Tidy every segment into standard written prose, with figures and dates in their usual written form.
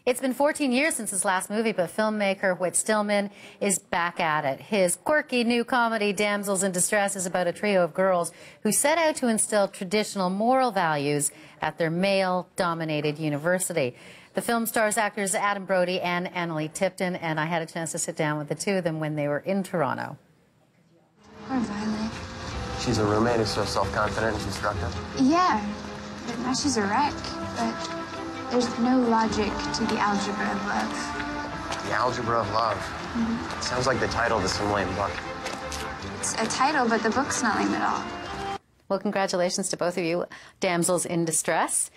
It's been 14 years since his last movie, but filmmaker Whit Stillman is back at it. His quirky new comedy, Damsels in Distress, is about a trio of girls who set out to instill traditional moral values at their male-dominated university. The film stars actors Brody and Analeigh Tipton, and I had a chance to sit down with the two of them when they were in Toronto. Poor Violet. She's a roommate who's so self-confident and constructive? Yeah, but now she's a wreck. But there's no logic to the algebra of love. The algebra of love? Mm-hmm. Sounds like the title of some lame book. It's a title, but the book's not lame at all. Well, congratulations to both of you, damsels in distress.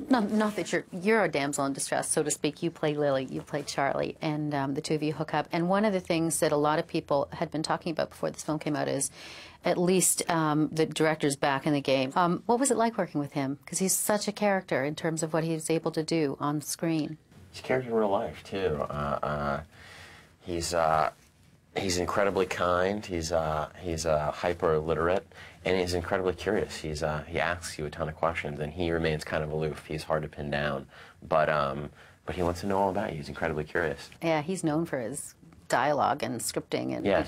Not that you're a damsel in distress, so to speak. You play Lily, you play Charlie, and the two of you hook up. And one of the things that a lot of people had been talking about before this film came out is at least the director's back in the game. What was it like working with him? Because he's such a character in terms of what he's able to do on screen. He's a character in real life, too. He's incredibly kind. He's hyper literate, and he's incredibly curious. He asks you a ton of questions, and he remains kind of aloof. He's hard to pin down, but he wants to know all about you. He's incredibly curious. Yeah, he's known for his dialogue and scripting. And Yeah,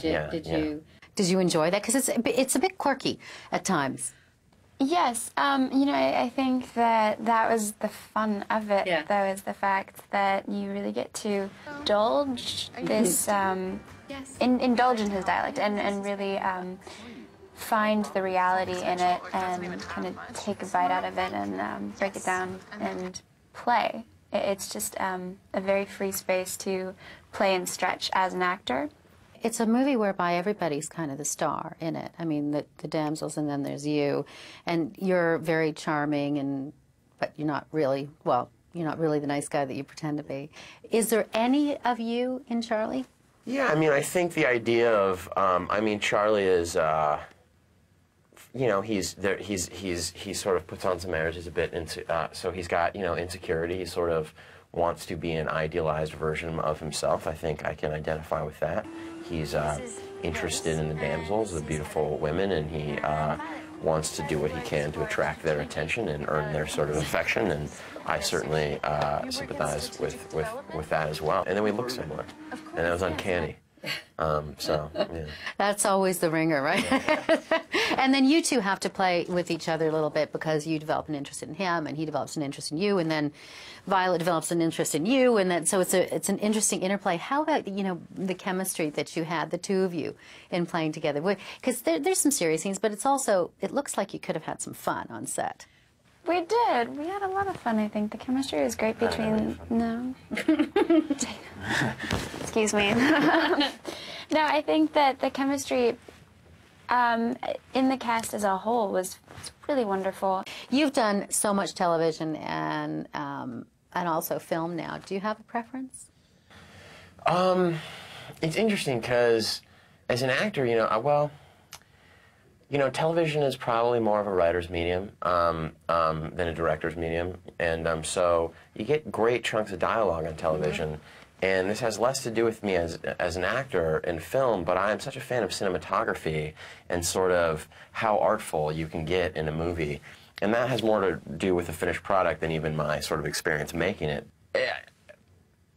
did you enjoy that? Because it's a bit quirky at times. Yes, you know, I think that was the fun of it, though, is the fact that you really get to indulge this, indulge in his dialect and really find the reality in it and kind of take a bite out of it and break it down and play. It's just a very free space to play and stretch as an actor. It's a movie whereby everybody's kind of the star in it. I mean, the damsels, and then there's you, and you're very charming, but you're not really, well, you're not really the nice guy that you pretend to be. Is there any of you in Charlie? Yeah, I mean, I think the idea of, I mean, Charlie is, you know, he sort of puts on some airs. He's a bit so he's got, you know, insecurity. He sort of wants to be an idealized version of himself. I think I can identify with that. He's interested in the damsels, the beautiful women, and he wants to do what he can to attract their attention and earn their sort of affection, and I certainly sympathize with that as well. And then we look similar, and that was uncanny. So, yeah. That's always the ringer, right? And then you two have to play with each other a little bit because you develop an interest in him and he develops an interest in you, and then Violet develops an interest in you, and then so it's an interesting interplay. How about, you know, the chemistry that you had, the two of you, in playing together? Because there's some serious scenes, but it's also, it looks like you could have had some fun on set. We did. We had a lot of fun, I think. The chemistry was great between... No. Excuse me. No, I think that the chemistry in the cast as a whole was really wonderful. You've done so much television and also film now. Do you have a preference? It's interesting because as an actor, you know, well, you know, television is probably more of a writer's medium than a director's medium, and so you get great chunks of dialogue on television, and this has less to do with me as an actor in film, but I am such a fan of cinematography and sort of how artful you can get in a movie, and that has more to do with the finished product than even my sort of experience making it.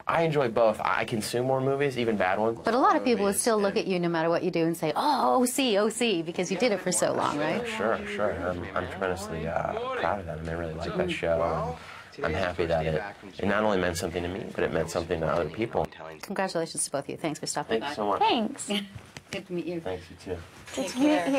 I enjoy both. I consume more movies, even bad ones. But a lot of people would still look at you no matter what you do and say, oh, OC, because you did it for so long, right? Sure. I'm tremendously proud of that, and I really like that show. And I'm happy that it not only meant something to me, but it meant something to other people. Congratulations to both of you. Thanks for stopping by. Thanks so much. Thanks. Good to meet you. Thanks, you too. Good to meet you.